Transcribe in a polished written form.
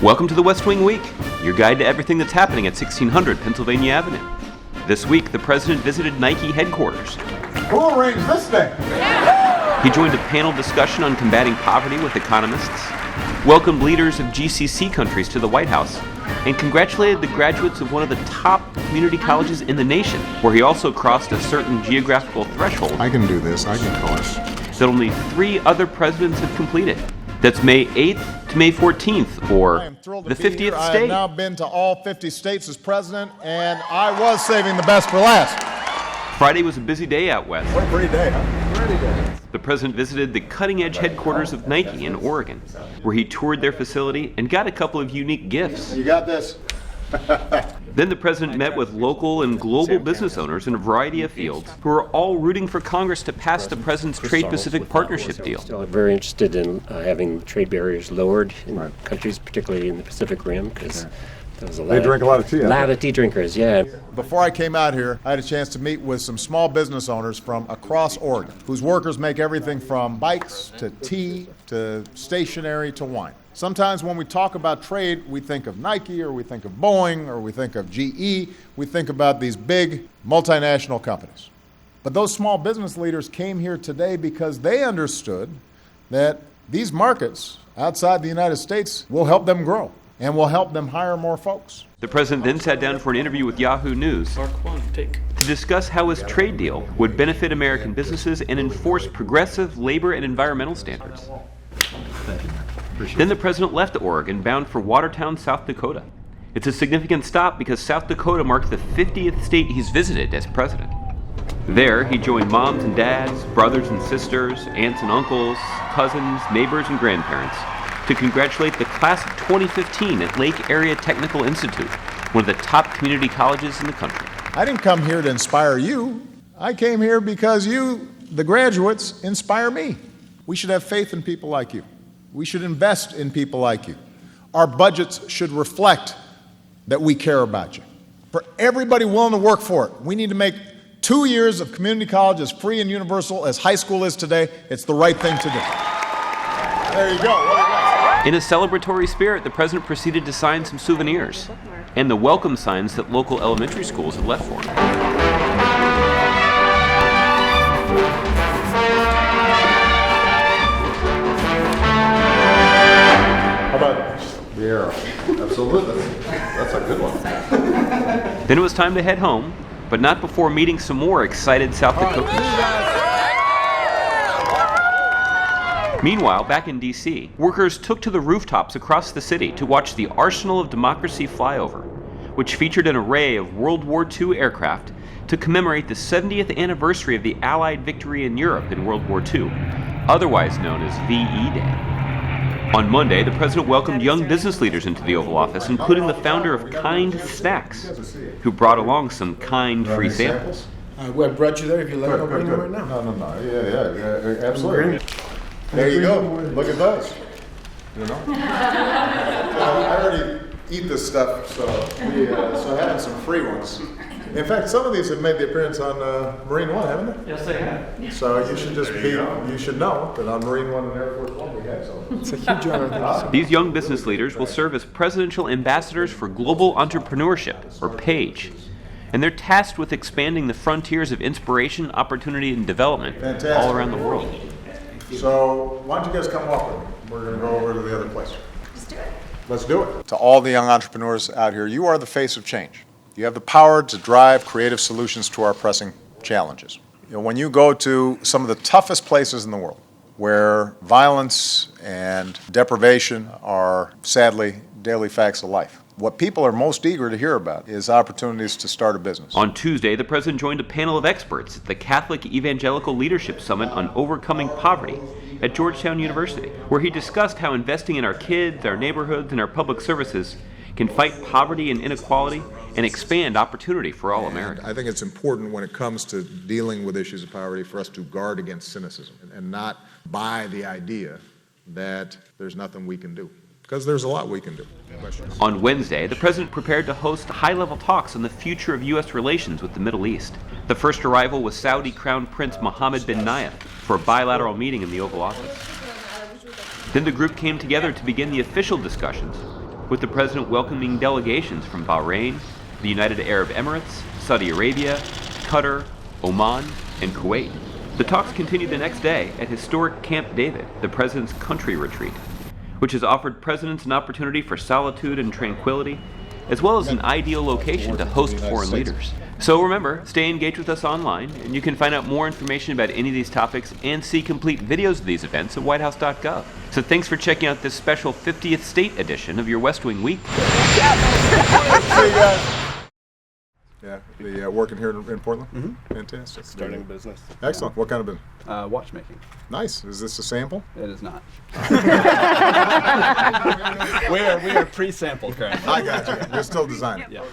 Welcome to the West Wing Week, your guide to everything that's happening at 1600 Pennsylvania Avenue. This week, the president visited Nike headquarters. Who arranged this thing? He joined a panel discussion on combating poverty with economists, welcomed leaders of GCC countries to the White House, and congratulated the graduates of one of the top community colleges in the nation, where he also crossed a certain geographical threshold. I can do this. I can course. That only 3 other presidents have completed. That's May 8th to May 14th, or the 50th I state. have now been to all 50 states as president, and I was saving the best for last. Friday was a busy day out west. What a pretty day, huh? Pretty day. The president visited the cutting-edge headquarters of Nike in Oregon, where he toured their facility and got a couple of unique gifts. You got this. Then the president met with local and global business owners in a variety of fields who are all rooting for Congress to pass the president's Trade-Pacific Partnership deal. Still very interested in having trade barriers lowered in countries, particularly in the Pacific Rim, because there's a lot They drink a lot of tea. A lot of tea drinkers, yeah. Before I came out here, I had a chance to meet with some small business owners from across Oregon, whose workers make everything from bikes to tea to stationery to wine. Sometimes when we talk about trade, we think of Nike, or we think of Boeing, or we think of GE. We think about these big multinational companies. But those small business leaders came here today because they understood that these markets outside the United States will help them grow and will help them hire more folks. The president then sat down for an interview with Yahoo News to discuss how his trade deal would benefit American businesses and enforce progressive labor and environmental standards. Then the president left Oregon, bound for Watertown, South Dakota. It's a significant stop because South Dakota marked the 50th state he's visited as president. There, he joined moms and dads, brothers and sisters, aunts and uncles, cousins, neighbors, and grandparents to congratulate the class of 2015 at Lake Area Technical Institute, one of the top community colleges in the country. I didn't come here to inspire you. I came here because you, the graduates, inspire me. We should have faith in people like you. We should invest in people like you. Our budgets should reflect that we care about you. For everybody willing to work for it, we need to make 2 years of community college as free and universal as high school is today. It's the right thing to do. There you go. In a celebratory spirit, the president proceeded to sign some souvenirs and the welcome signs that local elementary schools had left for him. The arrow. Absolutely. That's a good one. Then it was time to head home, but not before meeting some more excited South Dakotans. Meanwhile, back in D.C., workers took to the rooftops across the city to watch the Arsenal of Democracy flyover, which featured an array of World War II aircraft to commemorate the 70th anniversary of the Allied victory in Europe in World War II, otherwise known as VE Day. On Monday, the president welcomed young business leaders into the Oval Office, including the founder of Kind Snacks, who brought along some Kind free samples. I brought you there if you like. I'll bring them right now. No. Yeah, absolutely. There you go. Look at those. You know? I already eat this stuff, so having some free ones. In fact, some of these have made the appearance on Marine One, haven't they? Yes, they have. So you should know that on Marine One and Air Force One we have some. It's a huge honor. These young business leaders will serve as presidential ambassadors for global entrepreneurship, or PAGE, and they're tasked with expanding the frontiers of inspiration, opportunity, and development all around the world. So why don't you guys come walk with me? We're going to go over to the other place. Let's do it. To all the young entrepreneurs out here, you are the face of change. You have the power to drive creative solutions to our pressing challenges. You know, when you go to some of the toughest places in the world, where violence and deprivation are sadly daily facts of life, what people are most eager to hear about is opportunities to start a business. On Tuesday, the president joined a panel of experts at the Catholic Evangelical Leadership Summit on Overcoming Poverty at Georgetown University, where he discussed how investing in our kids, our neighborhoods, and our public services can fight poverty and inequality and expand opportunity for all Americans. I think it's important when it comes to dealing with issues of poverty for us to guard against cynicism and not buy the idea that there's nothing we can do, because there's a lot we can do. On Wednesday, the president prepared to host high-level talks on the future of U.S. relations with the Middle East. The first arrival was Saudi Crown Prince Mohammed bin Nayef for a bilateral meeting in the Oval Office. Then the group came together to begin the official discussions with the president welcoming delegations from Bahrain, the United Arab Emirates, Saudi Arabia, Qatar, Oman, and Kuwait. The talks continued the next day at historic Camp David, the president's country retreat, which has offered presidents an opportunity for solitude and tranquility, as well as an ideal location to host foreign leaders. So remember, stay engaged with us online, and you can find out more information about any of these topics and see complete videos of these events at whitehouse.gov. So thanks for checking out this special 50th state edition of your West Wing Week. See you guys. Yeah, the working here in Portland? Mm-hmm. Fantastic. Starting a business. Excellent. What kind of business? Watchmaking. Nice. Is this a sample? It is not. we are pre-sampled currently. I got you. You're still designing. Yeah.